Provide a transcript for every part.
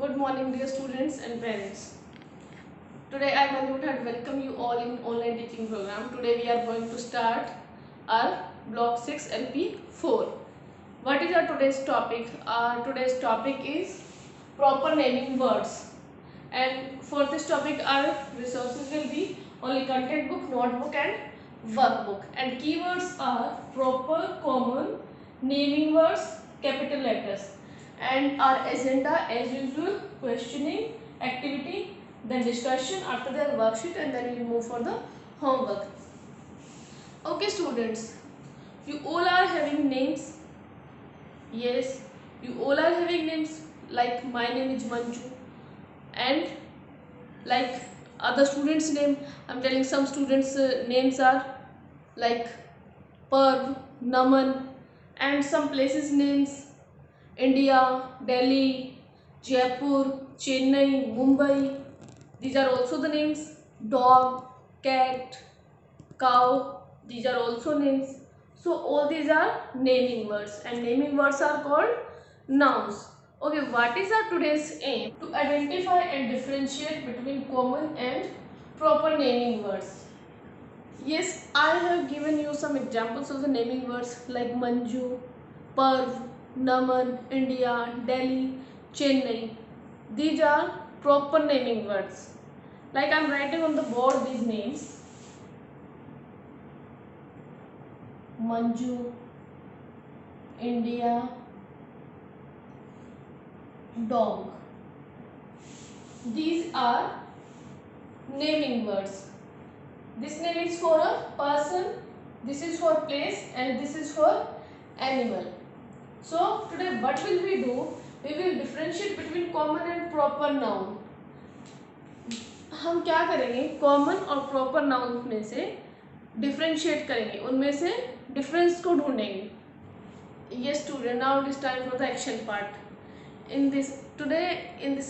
Good morning, dear students and parents. Today I am going to welcome you all in online teaching program. Today we are going to start our block 6 LP 4. What is our today's topic? Today's topic is proper naming words. And for this topic our resources will be only content book, notebook and workbook. And keywords are proper, common, naming words, capital letters. And our agenda as usual, questioning, activity, then discussion, after the worksheet, and then we move for the homework. Okay students, you all are having names. Yes, you all are having names, like my name is Manju, and like other students name, I'm telling some students names are like Parv, Naman, and some places names India, Delhi, Jaipur, Chennai, Mumbai. These are also the names. Dog, cat, cow. These are also names. So all these are naming words, and naming words are called nouns. Okay, what is our today's aim? To identify and differentiate between common and proper naming words. Yes, I have given you some examples of the naming words like Manju, Parv, Naman, India, Delhi, Chennai. These are proper naming words. Like I am writing on the board these names. Manju, India, dog. These are naming words. This name is for a person, this is for place, and this is for animal. So today what will we do? We will differentiate between common and proper noun. हम क्या करेंगे? Common और proper noun में से differentiate करेंगे, उनमें से difference को ढूंढेंगे. Yes student, now it is time for the action part. In this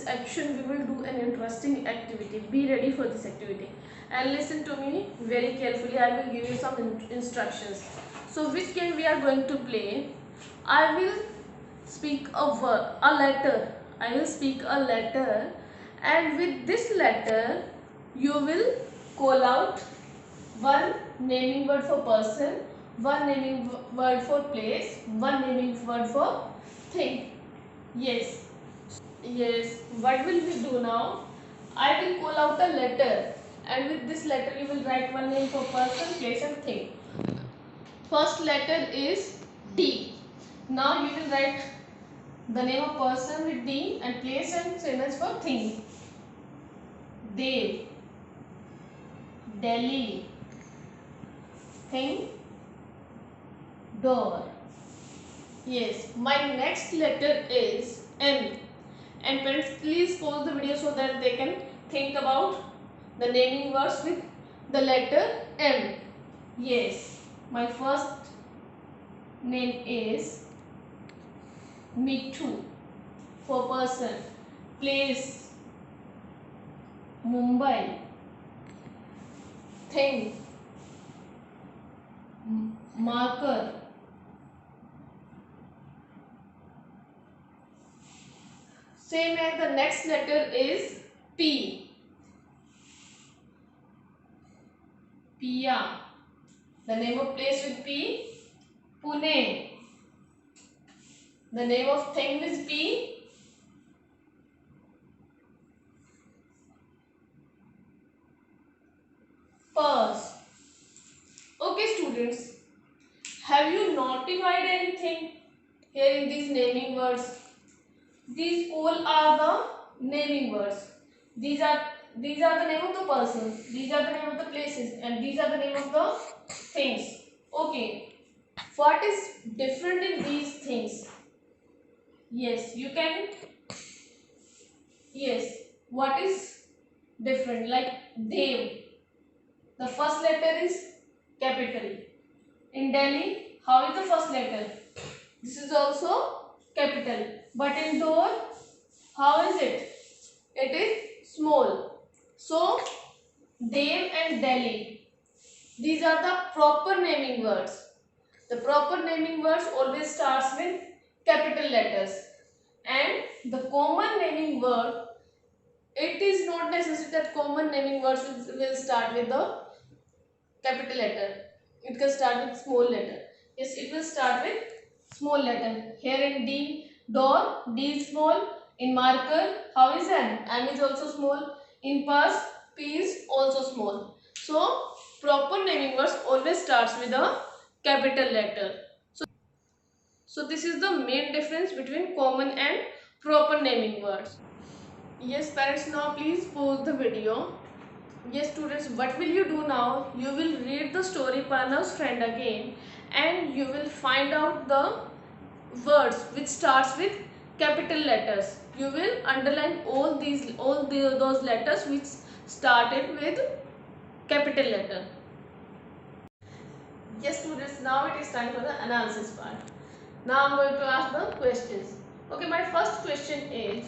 action we will do an interesting activity. Be ready for this activity and listen to me very carefully. I will give you some instructions. So which game we are going to play? I will speak a letter. I will speak a letter, and with this letter you will call out one naming word for person, one naming word for place, one naming word for thing. Yes. What will we do now? I will call out a letter, and with this letter you will write one name for person, place and thing. First letter is D. Now you will write the name of person with D and place and same as for thing. Dev, Delhi, thing, door. Yes, my next letter is M. And parents, please pause the video so that they can think about the naming words with the letter M. Yes, my first name is Mithu for person, place Mumbai, thing marker, same as the next letter is P. Pia. The name of place with P, Pune. The name of thing with P, purse. Okay students, have you notified anything here in these naming words? These all are the naming words. These are the name of the person, these are the name of the places, and these are the name of the things. Okay, what is different in these things? Yes, you can. Yes, what is different? Like Dev, the first letter is capital. In Delhi, how is the first letter? This is also capital. But in door, how is it? It is small. So, Dev and Delhi, these are the proper naming words. The proper naming words always starts with capital letters. And the common naming word, it is not necessary that common naming words will start with the capital letter. It can start with small letter. Yes, it will start with small letter. Here in D, door, D is small. In marker, how is M? M is also small. In purse, P is also small. So, proper naming words always starts with a capital letter. So this is the main difference between common and proper naming words. Yes, parents, now please pause the video. Yes, students, what will you do now? You will read the story Parnav's Friend again, and you will find out the words which starts with capital letters. You will underline those letters which started with capital letter. Yes, students, now it is time for the analysis part. Now I'm going to ask the questions. Okay, my first question is,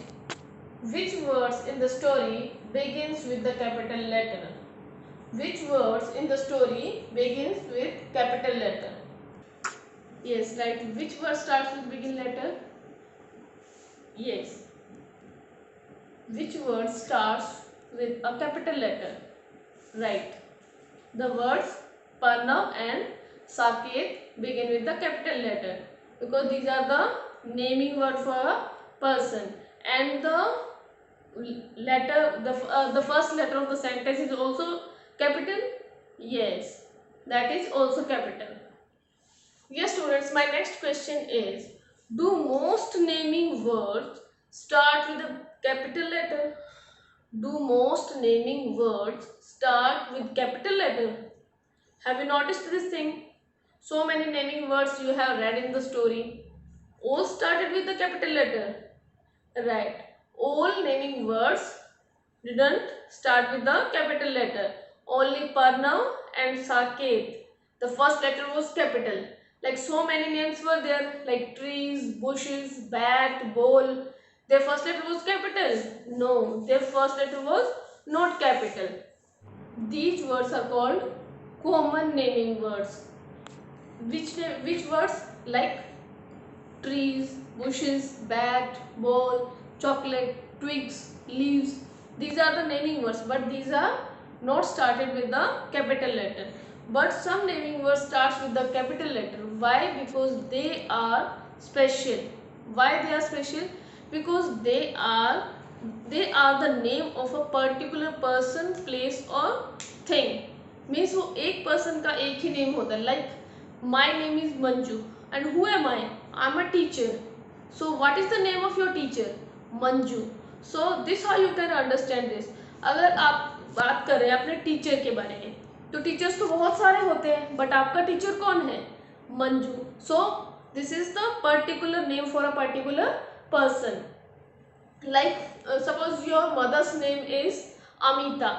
which words in the story begins with the capital letter? Which words in the story begins with capital letter? Yes, right. Which word starts with begin letter? Yes. Which word starts with a capital letter? Right. The words Parnav and Saket begin with the capital letter because these are the naming word for a person, and the the first letter of the sentence is also capital. Yes, that is also capital. Yes, students, my next question is, do most naming words start with a capital letter? Do most naming words start with capital letter? Have you noticed this thing? So many naming words you have read in the story, all started with the capital letter. Right. All naming words didn't start with the capital letter. Only Parnav and Saket, the first letter was capital. Like so many names were there, like trees, bushes, bat, ball. Their first letter was capital. No, their first letter was not capital. These words are called common naming words. Which words? Like trees, bushes, bat, ball, chocolate, twigs, leaves. These are the naming words, but these are not started with the capital letter. But some naming words starts with the capital letter. Why? Because they are special. Why they are special? Because they are the name of a particular person, place or thing. Means वो एक person का एक ही name होता है. Like my name is Manju, and who am I? I'm a teacher. So what is the name of your teacher? Manju. So this how you can understand this. अगर आप बात कर रहे हैं अपने टीचर के बारे में, तो टीचर्स तो बहुत सारे होते हैं, बट आपका टीचर कौन है? Manju. So this is the particular name for a particular person. Like suppose your mother's name is Amita.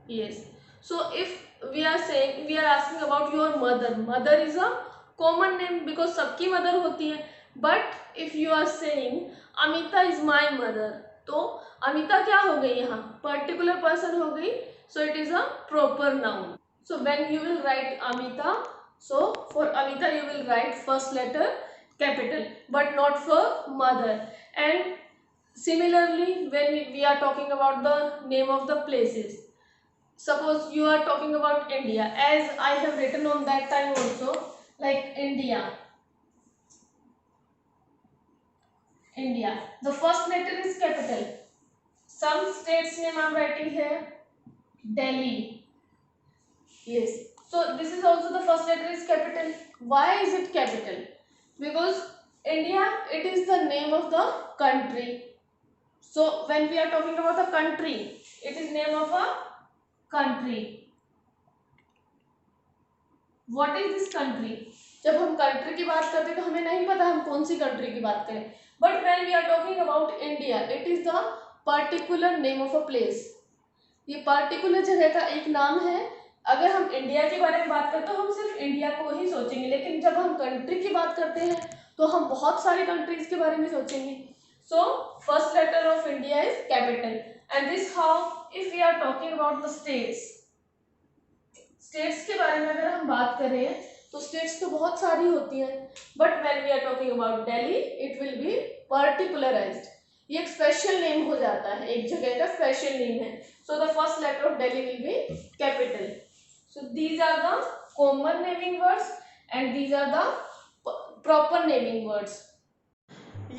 Yes. So if we are asking about your mother is a common name because सबकी mother होती है. But if you are saying Amita is my mother, तो अमिता क्या हो गई यहाँ? Particular person हो गई. So it is a proper noun. So when you will write Amita, so for Amita you will write first letter capital, but not for mother. And similarly, when we are talking about the name of the places, suppose you are talking about India, as I have written on that time also, like India. The first letter is capital. Some states name I am writing here, Delhi. Yes. So this is also the first letter is capital. Why is it capital? Because India, it is the name of the country. So when we are talking about a country, it is name of a country. What is this country? जब हम country की बात करते हैं तो हमें नहीं पता हम कौन सी country की बात करें. But when we are talking about India, it is the particular name of a place. ये particular जगह का एक नाम है. अगर हम इंडिया के बारे में बात करते हैं तो हम सिर्फ इंडिया को ही सोचेंगे, लेकिन जब हम कंट्री की बात करते हैं तो हम बहुत सारी कंट्रीज के बारे में सोचेंगे. So first letter of India is capital, and this how if we are talking about the states के बारे में अगर हम बात करें तो states तो बहुत सारी होती हैं, but when we are talking about Delhi, it will be particularized. ये एक स्पेशल नेम हो जाता है, एक जगह का स्पेशल नेम है. So the first letter of Delhi will be capital. So these are the common naming words and these are the proper naming words.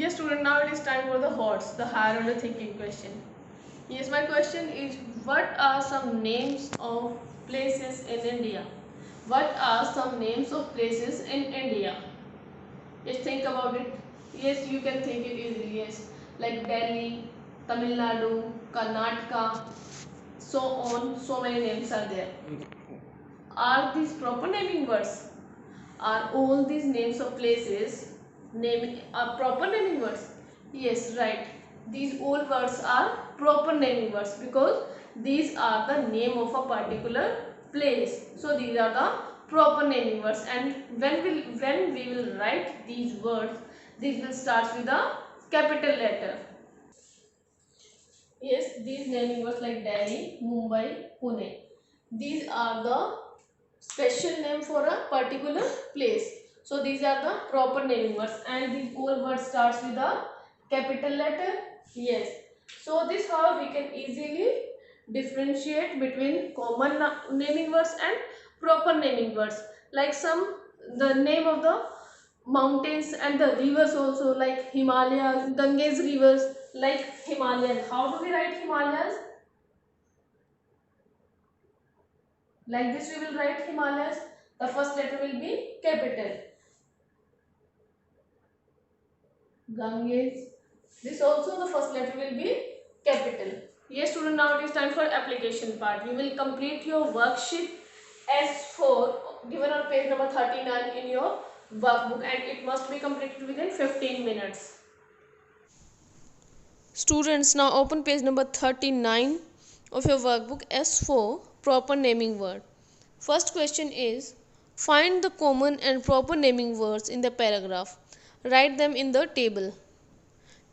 Yes student, now it is time for the HOTS, the higher order thinking question. Yes, my question is, what are some names of places in India? What are some names of places in India? Just think about it. Yes, you can think it easily. Yes, like Delhi, Tamil Nadu, Karnataka, so on. So many names are there. Are these proper naming words? Are all these names of places proper naming words? Yes, right. These all words are proper naming words because these are the name of a particular place. So these are the proper naming words, and when we will write these words, these will start with a capital letter. Yes, these naming words like Delhi, Mumbai, Pune, these are the special name for a particular place. So these are the proper naming words, and these all words starts with a capital letter. Yes. So this how we can easily differentiate between common naming words and proper naming words. Like the name of the mountains and the rivers also, like Himalayas, Ganges rivers, like Himalayan. How do we write Himalayas? Like this we will write Himalayas. The first letter will be capital. Ganges. This also the first letter will be capital. Yes student, now it is time for application part. You will complete your worksheet S4 given on page number 39 in your workbook, and it must be completed within 15 minutes. Students, now open page number 39 of your workbook S4, proper naming word. First question is, find the common and proper naming words in the paragraph. Write them in the table.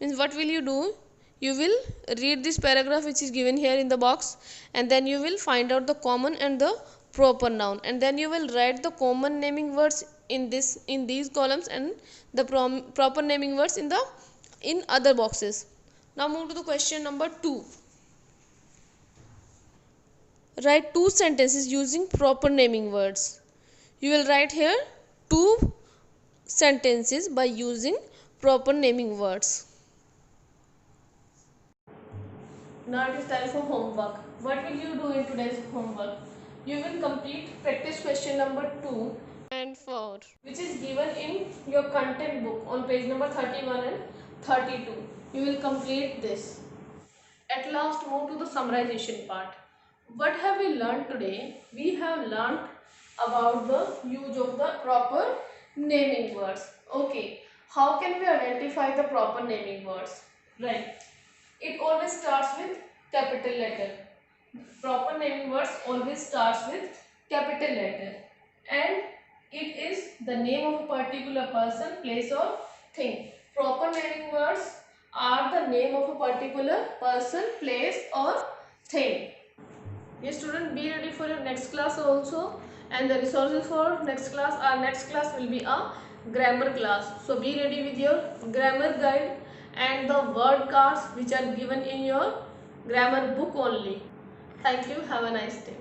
Means what will you do? You will read this paragraph which is given here in the box, and then you will find out the common and the proper noun, and then you will write the common naming words in these columns and the proper naming words in other boxes. Now move to the question number 2. Write 2 sentences using proper naming words. You will write here 2 sentences by using proper naming words. Now it is time for homework. What will you do in today's homework? You will complete practice question number 2 and 4, which is given in your content book on page number 31 and 32. You will complete this. At last, move to the summarization part. What have we learned today? We have learned about the use of the proper naming words. Okay, how can we identify the proper naming words? Right. It always starts with capital letter. Proper naming words always starts with capital letter, and it is the name of a particular person, place or thing. Proper naming words are the name of a particular person, place or thing. Yes student, be ready for your next class also, and the resources for next class, our next class will be a grammar class. So be ready with your grammar guide and the word cards which are given in your grammar book only. Thank you. Have a nice day.